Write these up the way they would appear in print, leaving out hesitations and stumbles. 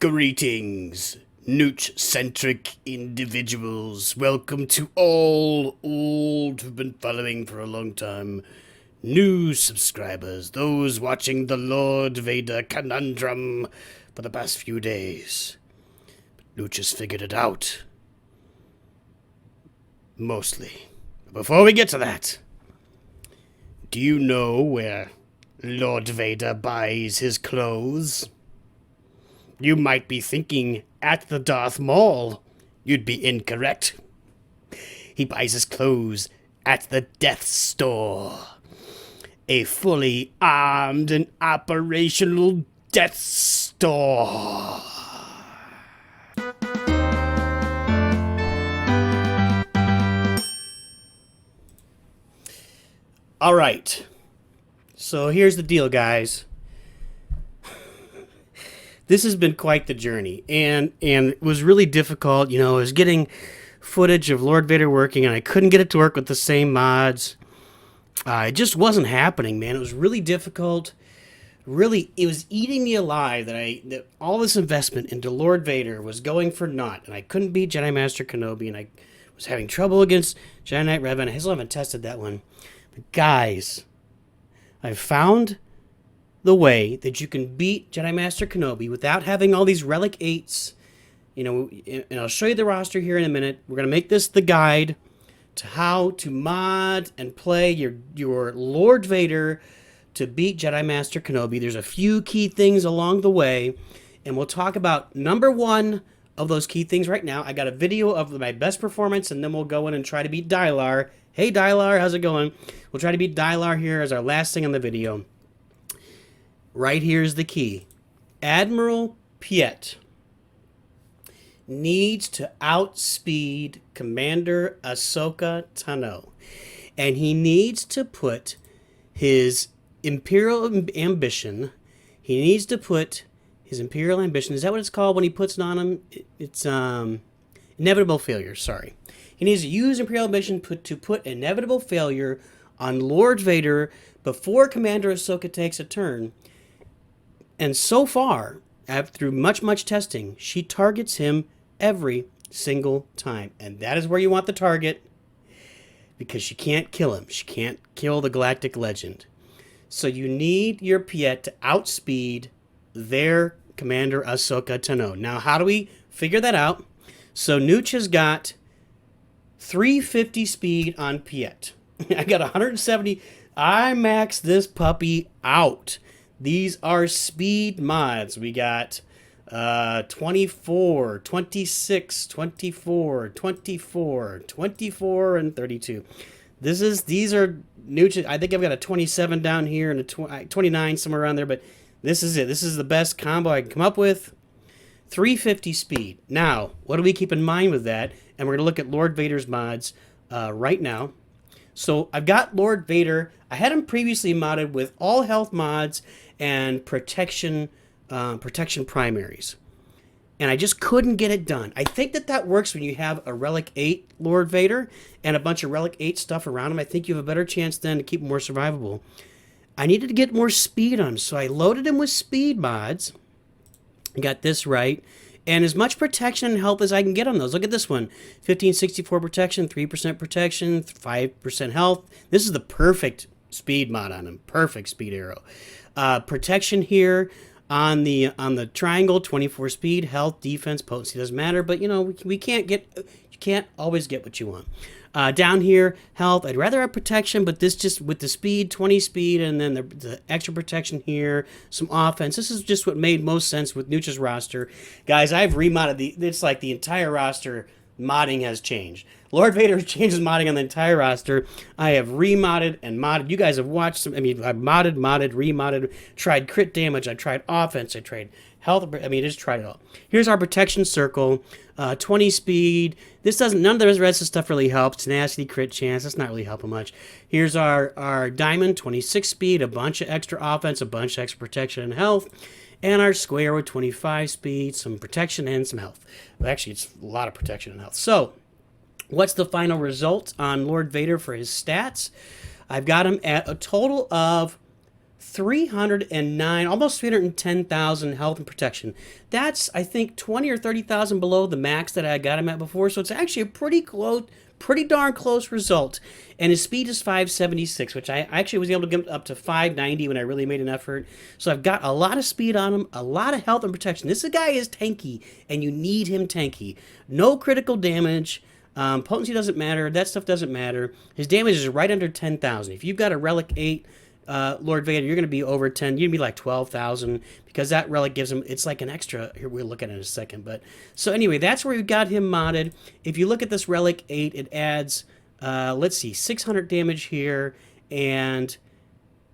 Greetings, NOOCH-centric individuals. Welcome to all old who've been following for a long time. New subscribers, those watching the Lord Vader conundrum for the past few days. But NOOCH has figured it out. Mostly. Before we get to that, do you know where Lord Vader buys his clothes? You might be thinking at the Darth Maul. You'd be incorrect. He buys his clothes at the Death Store. A fully armed and operational Death Store. All right. So here's the deal, guys. This has been quite the journey, and it was really difficult. You know, I was getting footage of Lord Vader working, and I couldn't get it to work with the same mods. It just wasn't happening, man. It was really difficult. Really, it was eating me alive that all this investment into Lord Vader was going for naught, and I couldn't beat Jedi Master Kenobi, and I was having trouble against Jedi Knight Revan. I still haven't tested that one. But guys, I found the way that you can beat Jedi Master Kenobi without having all these Relic 8s. You know, and I'll show you the roster here in a minute. We're going to make this the guide to how to mod and play your Lord Vader to beat Jedi Master Kenobi. There's a few key things along the way, and we'll talk about number one of those key things right now. I got a video of my best performance, and then we'll go in and try to beat Dylarr. Hey, Dylarr, how's it going? We'll try to beat Dylarr here as our last thing on the video. Right here's the key. Admiral Piet needs to outspeed Commander Ahsoka Tano. And he needs to put his Imperial ambition, is that what it's called when he puts it on him? It's inevitable failure, sorry. He needs to use Imperial ambition to put inevitable failure on Lord Vader before Commander Ahsoka takes a turn. And so far, through much testing, she targets him every single time. And that is where you want the target, because she can't kill him. She can't kill the Galactic Legend. So you need your Piet to outspeed their Commander Ahsoka Tano. Now, how do we figure that out? So NOOCH has got 350 speed on Piet. I got 170. I maxed this puppy out. These are speed mods. We got 24, 26, 24, 24, 24, and 32. These are NOOCH. I think I've got a 27 down here and a 29 somewhere around there, but this is it. This is the best combo I can come up with. 350 speed. Now, what do we keep in mind with that? And we're going to look at Lord Vader's mods right now. So I've got Lord Vader. I had him previously modded with all health mods and protection primaries. And I just couldn't get it done. I think that works when you have a Relic 8 Lord Vader and a bunch of Relic 8 stuff around him. I think you have a better chance then to keep him more survivable. I needed to get more speed on him, so I loaded him with speed mods. Got this right. And as much protection and health as I can get on those. Look at this one. 1564 protection, 3% protection, 5% health. This is the perfect speed mod on him. Perfect speed arrow. Protection here on the triangle, 24 speed, health, defense, potency, doesn't matter. But, you know, you can't always get what you want. Down here, health, I'd rather have protection, but this just with the speed, 20 speed, and then the extra protection here, some offense. This is just what made most sense with NOOCH's roster. Guys, I've remodded it's like the entire roster modding has changed. Lord Vader changes modding on the entire roster. I have remodded and modded. You guys have watched some. I mean, I've modded, remodded, tried crit damage. I tried offense. I tried health. I mean, just tried it all. Here's our protection circle. 20 speed. This doesn't. None of the rest of stuff really helps. Tenacity, crit chance. That's not really helping much. Here's our diamond. 26 speed. A bunch of extra offense. A bunch of extra protection and health. And our square with 25 speed, some protection and some health. Well, actually, it's a lot of protection and health. So, what's the final result on Lord Vader for his stats? I've got him at a total of 309, almost 310,000 health and protection. That's, I think, 20 or 30,000 below the max that I got him at before. So it's actually a pretty close, pretty darn close result. And his speed is 576, which I actually was able to get up to 590 when I really made an effort. So I've got a lot of speed on him, a lot of health and protection. This guy is tanky, and you need him tanky. No critical damage. Potency doesn't matter. That stuff doesn't matter. His damage is right under 10,000. If you've got a Relic 8 Lord Vader, you're going to be over 10. You're going to be like 12,000 because that relic gives him, it's like an extra. Here, we'll look at it in a second. But so anyway, that's where we've got him modded. If you look at this Relic 8, it adds, let's see, 600 damage here and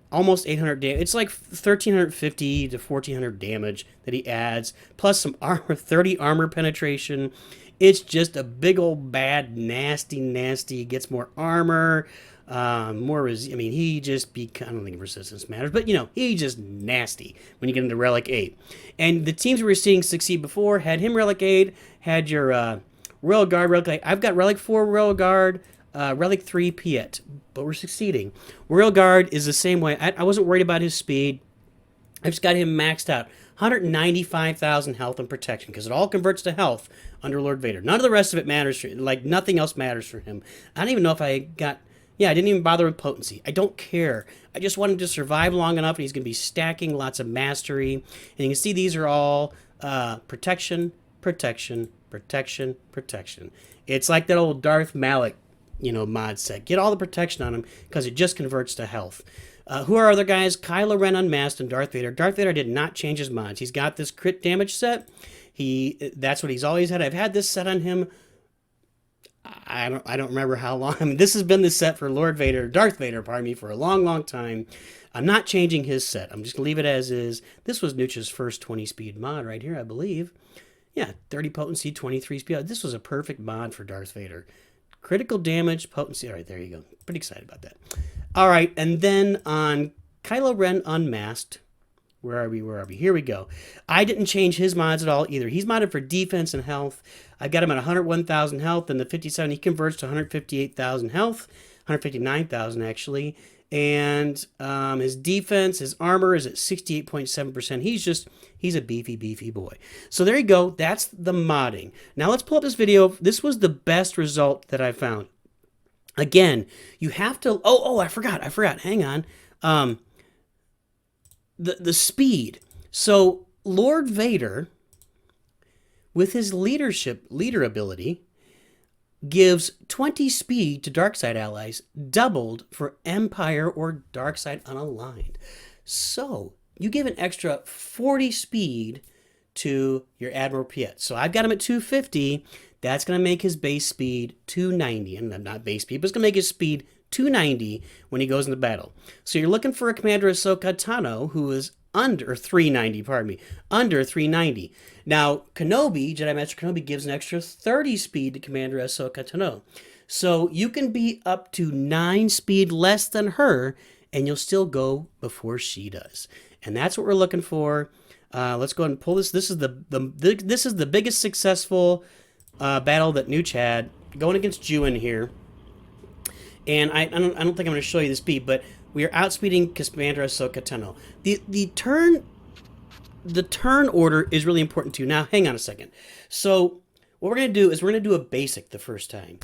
almost 800 damage. It's like 1,350 to 1,400 damage that he adds, plus some armor, 30 armor penetration. It's just a big old bad, nasty. Gets more armor. I mean, he just I don't think resistance matters, but you know, he just nasty when you get into Relic 8. And the teams we were seeing succeed before had him Relic 8, had your Royal Guard Relic 8. I've got Relic 4 Royal Guard, Relic 3 Piet, but we're succeeding. Royal Guard is the same way. I wasn't worried about his speed. I've just got him maxed out. 195,000 health and protection, because it all converts to health under Lord Vader. None of the rest of it matters for, like, nothing else matters for him. I don't even know if I got, yeah, I didn't even bother with potency. I don't care. I just want him to survive long enough, and he's going to be stacking lots of mastery. And you can see these are all protection. It's like that old Darth Malik, mod set. Get all the protection on him, because it just converts to health. Who are other guys? Kylo Ren Unmasked and Darth Vader. Darth Vader did not change his mods. He's got this crit damage set. That's what he's always had. I've had this set on him. I don't remember how long. I mean, this has been the set for Darth Vader, for a long time. I'm not changing his set. I'm just gonna leave it as is. This was NOOCH's first 20 speed mod right here, I believe. Yeah, 30 potency, 23 speed. This was a perfect mod for Darth Vader. Critical damage, potency. All right, there you go. Pretty excited about that. All right, and then on Kylo Ren Unmasked, where are we? Here we go. I didn't change his mods at all either. He's modded for defense and health. I've got him at 101,000 health, and the 57, he converts to 158,000 health, 159,000 actually. And his defense, his armor is at 68.7%. He's a beefy boy. So there you go. That's the modding. Now let's pull up this video. This was the best result that I found. Again, you have to, I forgot. Hang on. The speed. So Lord Vader, with his leader ability, gives 20 speed to Darkside allies, doubled for Empire or Darkside unaligned. So you give an extra 40 speed to your Admiral Piet. So I've got him at 250. That's going to make his base speed 290. And not base speed, but it's going to make his speed 290 when he goes into battle. So you're looking for a Commander Ahsoka Tano who is under 390, under 390. Now, Jedi Master Kenobi gives an extra 30 speed to Commander Ahsoka Tano. So you can be up to 9 speed less than her, and you'll still go before she does. And that's what we're looking for. Let's go ahead and pull this. This is the biggest successful battle that NOOCH had, going against Juin here. And I don't think I'm going to show you the speed, but we are outspeeding Commander Ahsoka Tano. The turn order is really important too. Now, hang on a second. So what we're going to do is we're going to do a basic the first time.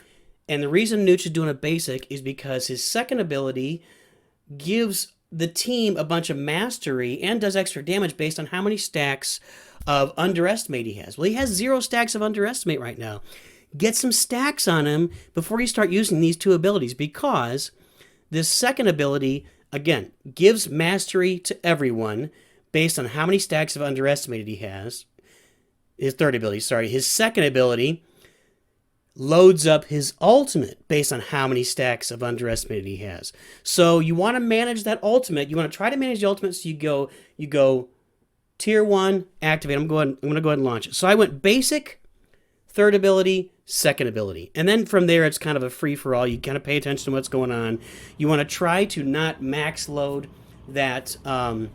And the reason NOOCH is doing a basic is because his second ability gives the team a bunch of mastery and does extra damage based on how many stacks of underestimate he has. Well, he has 0 stacks of underestimate right now. Get some stacks on him before you start using these two abilities, because this second ability, again, gives mastery to everyone based on how many stacks of underestimated he has. His third ability, his second ability loads up his ultimate based on how many stacks of underestimated he has. So you want to manage that ultimate. You want to try to manage the ultimate, so you go tier 1, activate. I'm going to go ahead and launch it. So I went basic, third ability, second ability. And then from there, it's kind of a free-for-all. You kind of pay attention to what's going on. You want to try to not max load that. You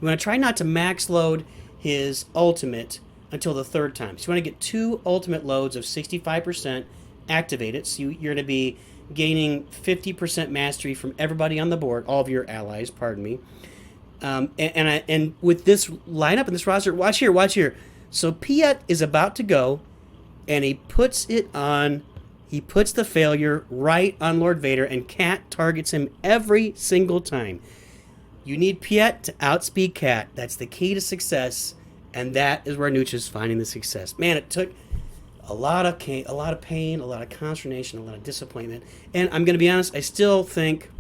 want to try not to max load his ultimate until the third time. So you want to get 2 ultimate loads of 65%, activate it. So you're going to be gaining 50% mastery from everybody on the board, all of your allies, pardon me. And with this lineup and this roster, watch here, watch here. So Piet is about to go, and he puts it on. He puts the failure right on Lord Vader, and Cat targets him every single time. You need Piet to outspeed Cat. That's the key to success, and that is where NOOCH is finding the success. Man, it took a lot of pain, a lot of consternation, a lot of disappointment. And I'm going to be honest, I still think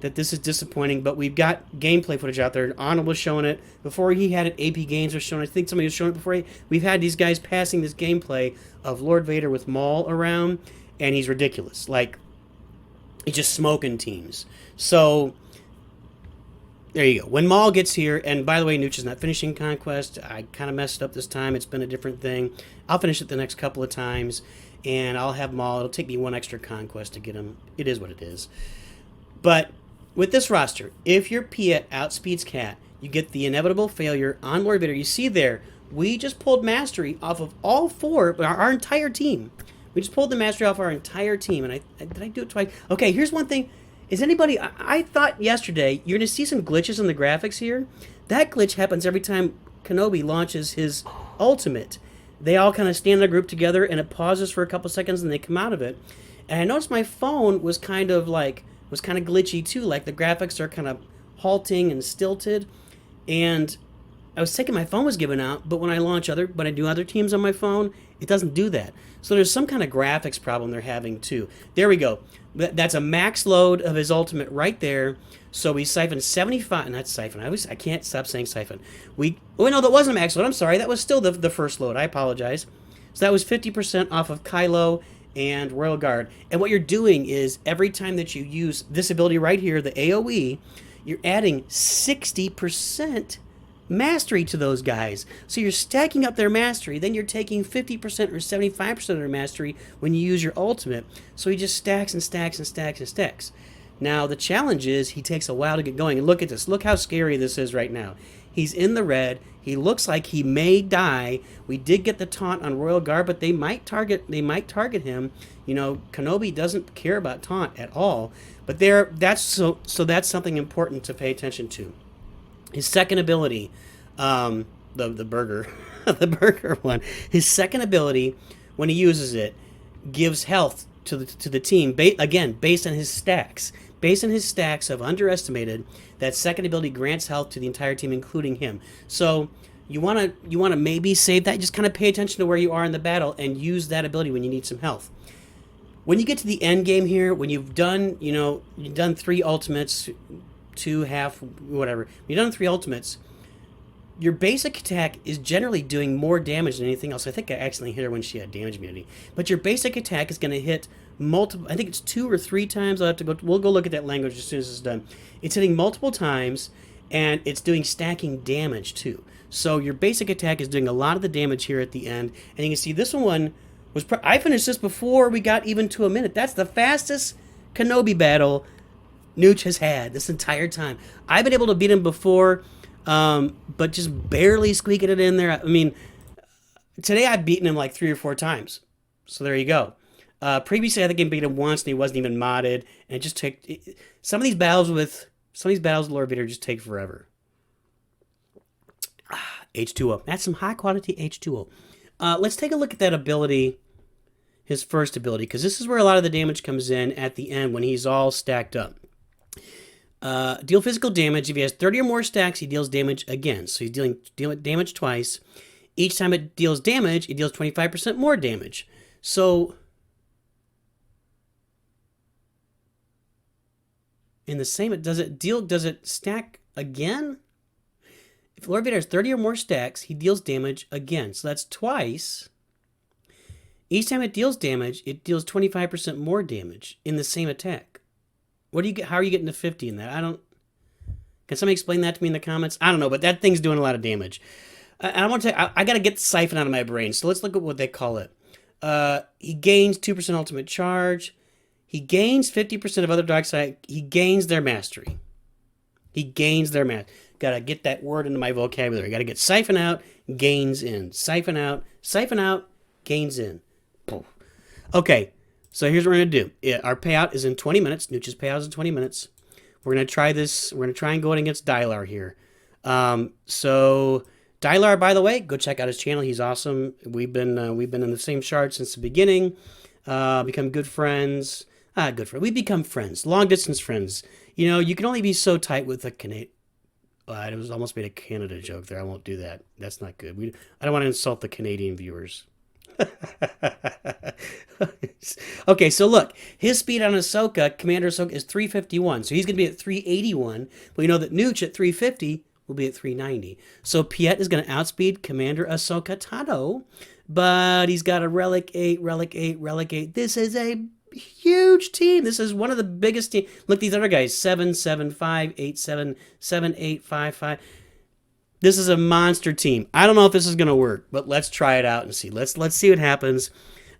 that this is disappointing, but we've got gameplay footage out there. Arnold was showing it. Before he had it, AP Games was showing it. I think somebody was showing it before. We've had these guys passing this gameplay of Lord Vader with Maul around, and he's ridiculous. Like, he's just smoking teams. So, there you go. When Maul gets here, and by the way, NOOCH is not finishing Conquest. I kind of messed up this time. It's been a different thing. I'll finish it the next couple of times, and I'll have Maul. It'll take me one extra Conquest to get him. It is what it is. But with this roster, if your Piet outspeeds Cat, you get the inevitable failure on Lord Vader. You see there, we just pulled mastery off of all four, our entire team. We just pulled the mastery off our entire team, and did I do it twice? Okay, here's one thing. Is anybody... I thought yesterday you're going to see some glitches in the graphics here. That glitch happens every time Kenobi launches his ultimate. They all kind of stand in a group together, and it pauses for a couple seconds, and they come out of it. And I noticed my phone was kind of glitchy too. Like the graphics are kind of halting and stilted. And I was thinking my phone was giving out, but when I do other teams on my phone, it doesn't do that. So there's some kind of graphics problem they're having too. There we go. That's a max load of his ultimate right there. So we siphoned 75, not siphon. I can't stop saying siphon. Oh no, that wasn't a max load. I'm sorry. That was still the first load. I apologize. So that was 50% off of Kylo and Royal Guard. And what you're doing is every time that you use this ability right here, the AoE, you're adding 60% mastery to those guys. So you're stacking up their mastery. Then you're taking 50% or 75% of their mastery when you use your ultimate. So he just stacks and stacks and stacks and stacks. Now the challenge is he takes a while to get going. And look at this. Look how scary this is right now. He's in the red. He looks like he may die. We did get the taunt on Royal Guard, but they might target him. You know, Kenobi doesn't care about taunt at all. But that's something important to pay attention to. His second ability, the burger, the burger one. His second ability, when he uses it, gives health to the team. Again, based on his stacks. Based on his stacks of underestimated, that second ability grants health to the entire team, including him. So you want to maybe save that. Just kind of pay attention to where you are in the battle and use that ability when you need some health. When you get to the end game here, when you've done 3 ultimates, 2 half, whatever. When you've done 3 ultimates, your basic attack is generally doing more damage than anything else. I think I accidentally hit her when she had damage immunity. But your basic attack is going to hit multiple, I think it's 2 or 3 times. We'll go look at that language as soon as it's done. It's hitting multiple times, and it's doing stacking damage too. So your basic attack is doing a lot of the damage here at the end. And you can see this one was, I finished this before we got even to a minute. That's the fastest Kenobi battle NOOCH has had this entire time. I've been able to beat him before, but just barely squeaking it in there. I mean, today I've beaten him like 3 or 4 times. So there you go. Previously, I think I beat him once, and he wasn't even modded. And it just took some of these battles with Lord Vader just take forever. H2O. That's some high quality H2O. Let's take a look at that ability, his first ability, because this is where a lot of the damage comes in at the end when he's all stacked up. Deal physical damage. If he has 30 or more stacks, he deals damage again. So he's dealing damage twice. Each time it deals damage, it deals 25% more damage. So in the same, does it stack again? If Lord Vader has 30 or more stacks, he deals damage again. So that's twice. Each time it deals damage, it deals 25% more damage in the same attack. How are you getting to 50 in that? Can somebody explain that to me in the comments? I don't know, but that thing's doing a lot of damage. And I want to tell you, I got to get the siphon out of my brain. So let's look at what they call it. He gains 2% ultimate charge. He gains 50% of other dark side. He gains their mastery. Got to get that word into my vocabulary. Got to get siphon out, gains in. Siphon out, gains in. Okay, so here's what we're going to do. Our payout is in 20 minutes. NOOCH's payout is in 20 minutes. We're going to try this. We're going to try and go in against Dylarr here. So Dylarr, by the way, go check out his channel. He's awesome. We've been in the same shard since the beginning. Become good friends. We become friends. Long distance friends. You know, you can only be so tight with a Canadian. I was almost made a Canada joke there. I won't do that. That's not good. I don't want to insult the Canadian viewers. Okay, so look, his speed on Ahsoka, Commander Ahsoka, is 351. So he's going to be at 381. But we know that NOOCH at 350 will be at 390. So Piet is going to outspeed Commander Ahsoka Tano. But he's got a Relic 8, Relic 8, Relic 8. This is a huge team. This is one of the biggest teams. Look, these other guys, 7, 7, 5, 8, 7, 7, 8, 5, 5. This is a monster team. I don't know if this is going to work, but let's try it out and see. Let's see what happens.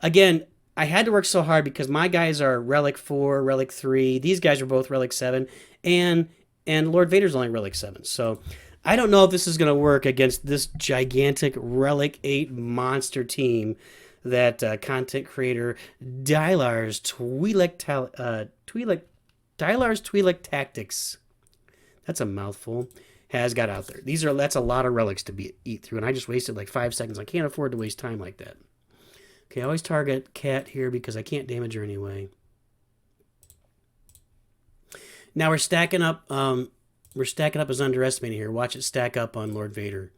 Again, I had to work so hard because my guys are Relic 4, Relic 3. These guys are both Relic 7, and Lord Vader's only Relic 7. So I don't know if this is going to work against this gigantic Relic 8 monster team that content creator Dylarr's Twi'lek Tactics. That's a mouthful. Has got out there. That's a lot of relics to eat through, and I just wasted like 5 seconds. I can't afford to waste time like that. Okay, I always target Cat here because I can't damage her anyway. Now we're stacking up. We're stacking up as underestimating here. Watch it stack up on Lord Vader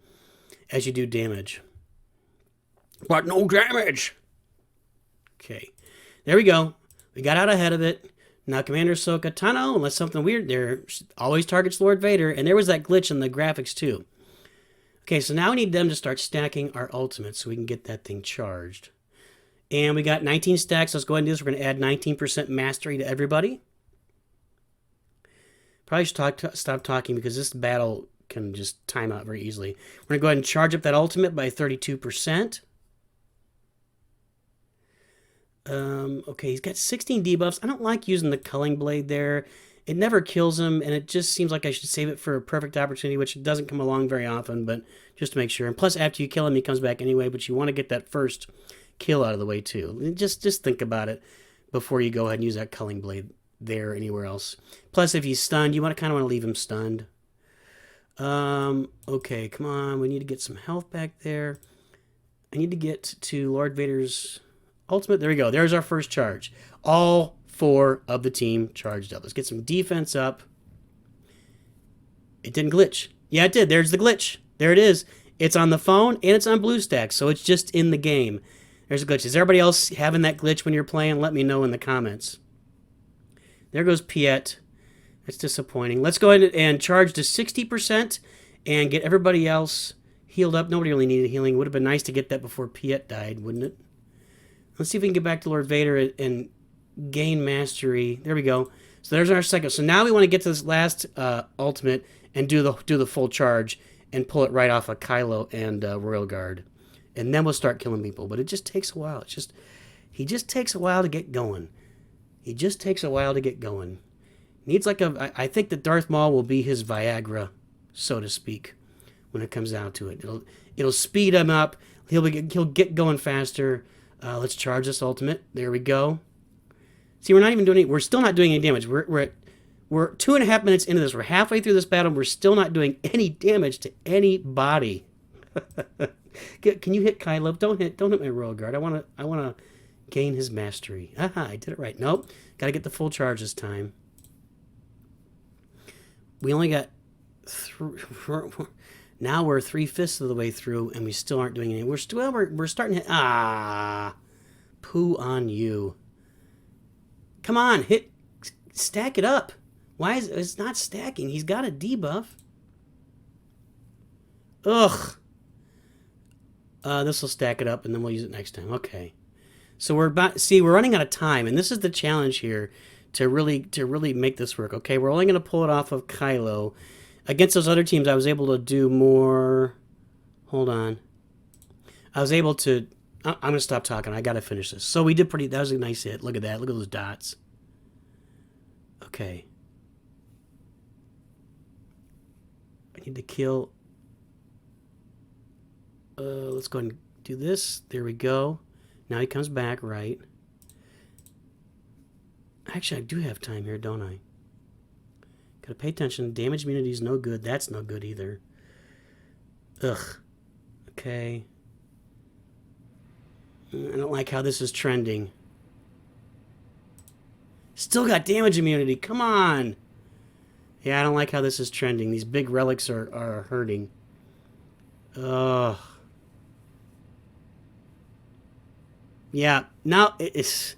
as you do damage. But no damage. Okay, there we go. We got out ahead of it. Now Commander Ahsoka Tano, unless something weird there, always targets Lord Vader. And there was that glitch in the graphics too. Okay, so now we need them to start stacking our ultimates so we can get that thing charged. And we got 19 stacks. Let's go ahead and do this. We're going to add 19% mastery to everybody. Probably should stop talking because this battle can just time out very easily. We're going to go ahead and charge up that ultimate by 32%. Okay, he's got 16 debuffs. I don't like using the culling blade there. It never kills him, and it just seems like I should save it for a perfect opportunity, which doesn't come along very often, but just to make sure. And plus, after you kill him, he comes back anyway, but you want to get that first kill out of the way, too. Just think about it before you go ahead and use that culling blade there or anywhere else. Plus, if he's stunned, you kind of want to leave him stunned. Okay, come on. We need to get some health back there. I need to get to Lord Vader's ultimate. There we go. There's our first charge. All 4 of the team charged up. Let's get some defense up. It didn't glitch. Yeah, it did. There's the glitch. There it is. It's on the phone and it's on BlueStacks, so it's just in the game. There's a glitch. Is everybody else having that glitch when you're playing? Let me know in the comments. There goes Piet. That's disappointing. Let's go ahead and charge to 60% and get everybody else healed up. Nobody really needed healing. It would have been nice to get that before Piet died, wouldn't it? Let's see if we can get back to Lord Vader and gain mastery. There we go. So there's our second. So now we want to get to this last ultimate and do the full charge and pull it right off of Kylo and Royal Guard. And then we'll start killing people. But it just takes a while. He just takes a while to get going. Needs like I think that Darth Maul will be his Viagra, so to speak, when it comes down to it. It'll speed him up. He'll get going faster. Let's charge this ultimate. There we go. See, we're still not doing any damage. We're 2.5 minutes into this. We're halfway through this battle. We're still not doing any damage to anybody. Can you hit Kylo? Don't hit my Royal Guard. I wanna gain his mastery. Aha, I did it right. Nope. Gotta get the full charge this time. We only got now we're 3/5 of the way through, and we still aren't doing anything. We're starting to poo on you. Come on, stack it up. Why is it's not stacking? He's got a debuff. Ugh. This will stack it up, and then we'll use it next time. Okay. So we're running out of time, and this is the challenge here to really make this work. Okay, we're only going to pull it off of Kylo. Against those other teams, I was able to do more. Hold on. I was able to. I'm going to stop talking. I got to finish this. So we did that was a nice hit. Look at that. Look at those dots. Okay. I need to kill. Let's go ahead and do this. There we go. Now he comes back, right? Actually, I do have time here, don't I? Gotta pay attention. Damage immunity is no good. That's no good either. Ugh. Okay. I don't like how this is trending. Still got damage immunity. Come on. Yeah, I don't like how this is trending. These big relics are hurting. Ugh. Yeah, now it's...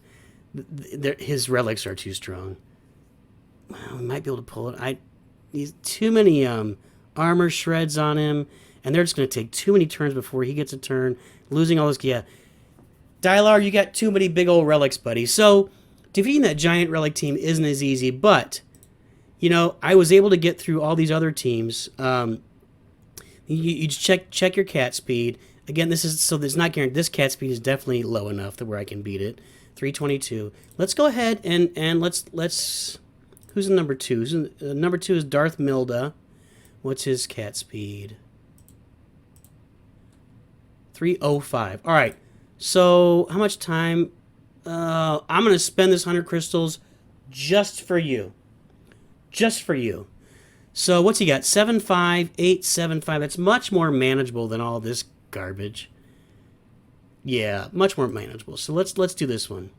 His relics are too strong. Well, we might be able to pull it. He's too many armor shreds on him, and they're just going to take too many turns before he gets a turn. Losing all this... Yeah. Dylarr, you got too many big old relics, buddy. So... defeating that giant relic team isn't as easy, but, you know, I was able to get through all these other teams. You check your cat speed. Again, this is, so there's not guaranteed. This cat speed is definitely low enough to where I can beat it. 322. Let's go ahead and let's who's in number 2? Number 2 is Darth Milda. What's his cat speed? 305. All right. So how much time? I'm going to spend this 100 crystals just for you. Just for you. So what's he got? 7.5, 8.75. That's much more manageable than all this garbage. Yeah, much more manageable. So let's do this one.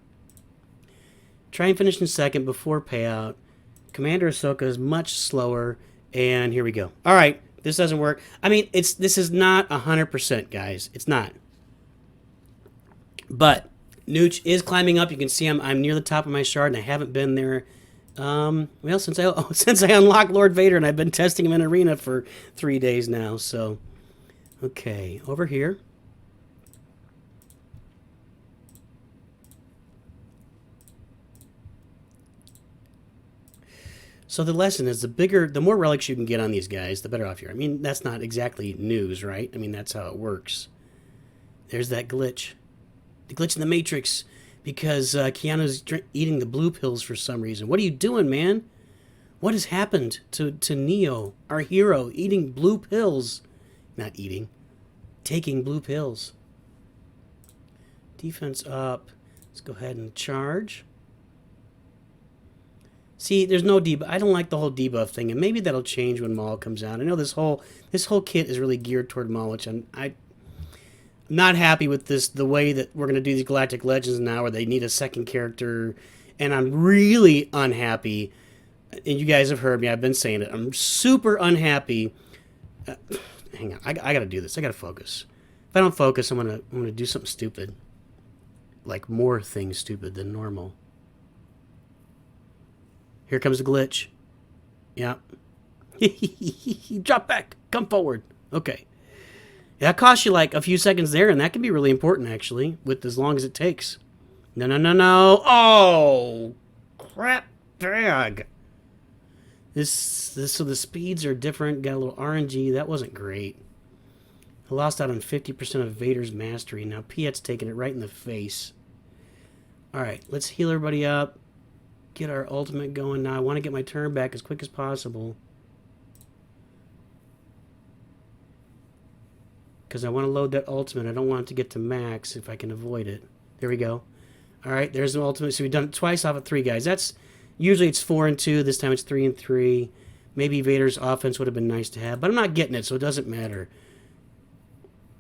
Try and finish in second before payout. Commander Ahsoka is much slower. And here we go. All right, this doesn't work. I mean, this is not 100%, guys. It's not. But... NOOCH is climbing up. You can see I'm near the top of my shard, and I haven't been there. Well, since I unlocked Lord Vader, and I've been testing him in arena for 3 days now. So, okay, over here. So the lesson is the more relics you can get on these guys, the better off you are. I mean, that's not exactly news, right? I mean, that's how it works. There's that glitch. The glitch in the Matrix, because Keanu's eating the blue pills for some reason. What are you doing, man? What has happened to Neo, our hero, eating blue pills? Not eating. Taking blue pills. Defense up. Let's go ahead and charge. See, there's no debuff. I don't like the whole debuff thing, and maybe that'll change when Maul comes out. I know this whole kit is really geared toward Maul, which I'm not happy with the way that we're going to do these Galactic Legends now, where they need a second character, and I'm really unhappy, and you guys have heard me, I've been saying it, I'm super unhappy. Hang on, I got to do this, I got to focus. If I don't focus, I'm going to do something stupid. Like more things stupid than normal. Here comes the glitch. Yeah. Drop back, come forward. Okay. That costs you like a few seconds there, and that can be really important, actually, with as long as it takes. No. Oh, crap bag. So the speeds are different. Got a little RNG. That wasn't great. I lost out on 50% of Vader's mastery. Now Piet's taking it right in the face. All right, let's heal everybody up. Get our ultimate going now. I want to get my turn back as quick as possible. Because I want to load that ultimate. I don't want it to get to max if I can avoid it. There we go. All right, there's the ultimate. So we've done it twice off of 3 guys. That's usually it's 4 and 2. This time it's 3 and 3. Maybe Vader's offense would have been nice to have, but I'm not getting it, so it doesn't matter.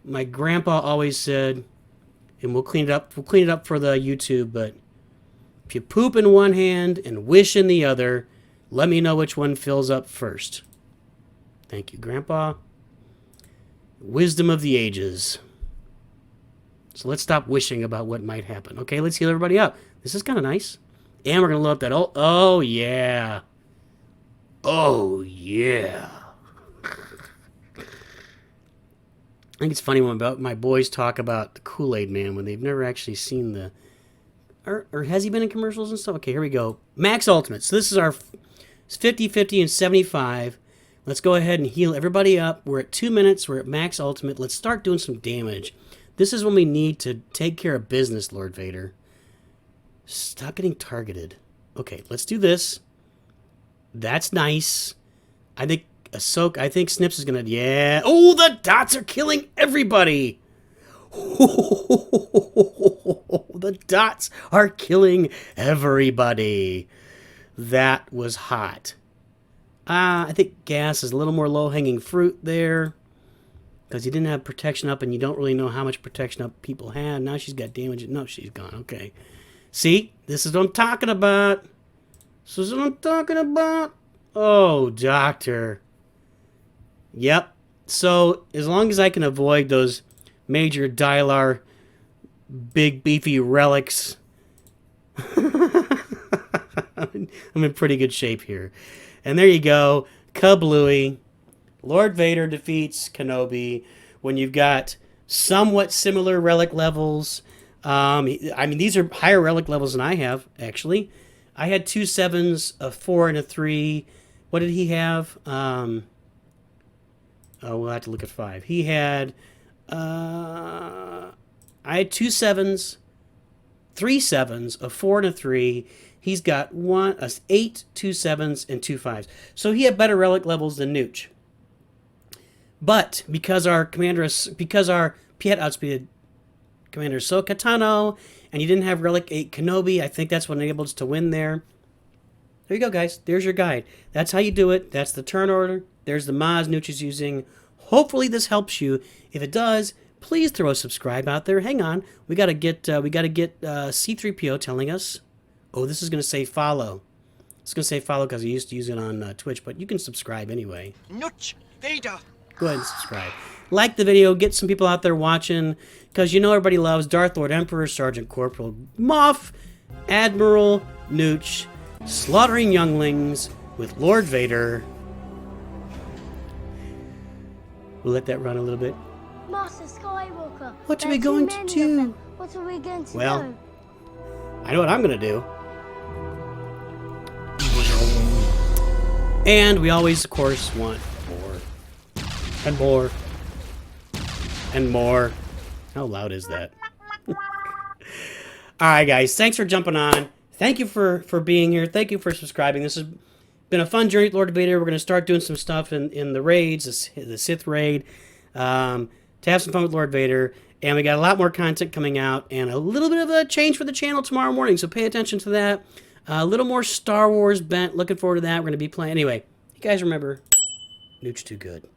My grandpa always said, and we'll clean it up. We'll clean it up for the YouTube. But if you poop in one hand and wish in the other, let me know which one fills up first. Thank you, Grandpa. Wisdom of the ages. So let's stop wishing about what might happen. Okay, let's heal everybody up. This is kind of nice. And we're going to load up that ult. Oh, yeah. Oh, yeah. I think it's funny when my boys talk about the Kool-Aid Man when they've never actually seen the... Or has he been in commercials and stuff? Okay, here we go. Max Ultimate. So this is our 50, 50, and 75. Let's go ahead and heal everybody up. We're at 2 minutes. We're at max ultimate. Let's start doing some damage. This is when we need to take care of business, Lord Vader. Stop getting targeted. Okay, let's do this. That's nice. I think Snips is going to... Yeah. Oh, the dots are killing everybody. The dots are killing everybody. That was hot. I think gas is a little more low-hanging fruit there. Because you didn't have protection up, and you don't really know how much protection up people had. Now she's got damage. No, she's gone. Okay. See? This is what I'm talking about. This is what I'm talking about. Oh, Doctor. Yep. So, as long as I can avoid those major Dylarr big beefy relics, I'm in pretty good shape here. And there you go. Kablooey. Lord Vader defeats Kenobi when you've got somewhat similar relic levels. I mean, these are higher relic levels than I have, actually. I had 2 7s, a 4, and a 3. What did he have? Oh, we'll have to look at 5. He had... I had 2 7s, 3 7s, a 4, and a 3. He's got 8, 2 7s, and 2 5s. So he had better relic levels than NOOCH. But because our Piet outspeeded Commander Ahsoka Tano, and you didn't have Relic 8 Kenobi, I think that's what enabled us to win there. There you go, guys. There's your guide. That's how you do it. That's the turn order. There's the mods NOOCH is using. Hopefully this helps you. If it does, please throw a subscribe out there. Hang on. We gotta get C3PO telling us. Oh, this is gonna say follow. It's gonna say follow because I used to use it on Twitch, but you can subscribe anyway. NOOCH, Vader. Go ahead and subscribe. Like the video. Get some people out there watching. Because you know everybody loves Darth Lord Emperor, Sergeant Corporal Moff, Admiral NOOCH, slaughtering younglings with Lord Vader. We'll let that run a little bit. Master Skywalker. What are we going to do? What are we going to do? Well, I know what I'm going to do. And we always, of course, want more. And more. And more. How loud is that? Alright, guys. Thanks for jumping on. Thank you for being here. Thank you for subscribing. This has been a fun journey with Lord Vader. We're going to start doing some stuff in the raids, the Sith raid, to have some fun with Lord Vader. And we got a lot more content coming out and a little bit of a change for the channel tomorrow morning. So pay attention to that. A little more Star Wars bent. Looking forward to that. We're going to be playing. Anyway, you guys remember, NOOCH too good.